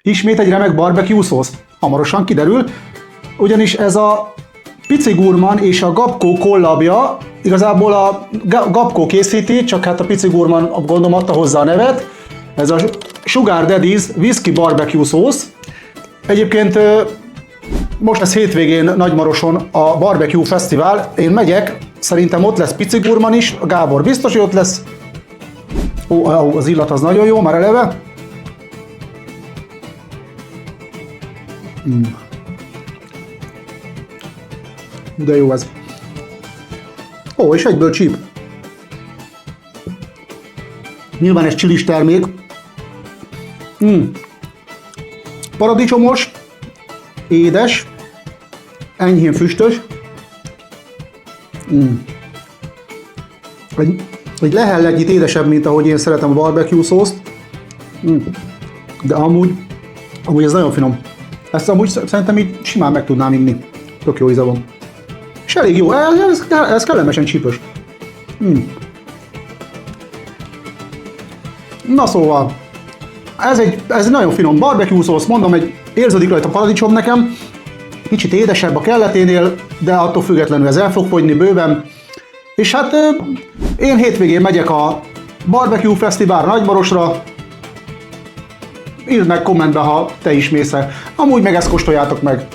Ismét egy remek barbecue szósz. Hamarosan kiderül, ugyanis ez a Pici Gurman és a Gabko kollabja, igazából a Gabko készíti, csak hát a Pici Gurman gondolom adta hozzá a nevet. Ez a Sugar Daddy's Whisky Barbecue szósz. Egyébként most lesz hétvégén Nagymaroson a Barbecue Fesztivál. Én megyek, szerintem ott lesz Pici Gurman is, a Gábor biztos, hogy ott lesz. Ó, az illat az nagyon jó, már eleve. De jó ez. Ó, és egyből csíp. Nyilván ez csilis termék. Paradicsomos, édes, enyhén füstös. Egy lehel egyit édesebb, mint ahogy én szeretem a barbecue szószt. De amúgy ez nagyon finom. Ezt amúgy szerintem így simán meg tudnám inni. Tök jó íze van. És elég jó, ez kellemesen csípős. Na szóval, ez egy nagyon finom barbecue szósz, mondom, érződik rajta a paradicsom nekem. Kicsit édesebb a kelleténél, de attól függetlenül ez el fog fogyni bőven. És hát én hétvégén megyek a Barbecue Fesztivál Nagymarosra. Írd meg kommentbe, ha te is mész el. Amúgy meg ezt kóstoljátok meg.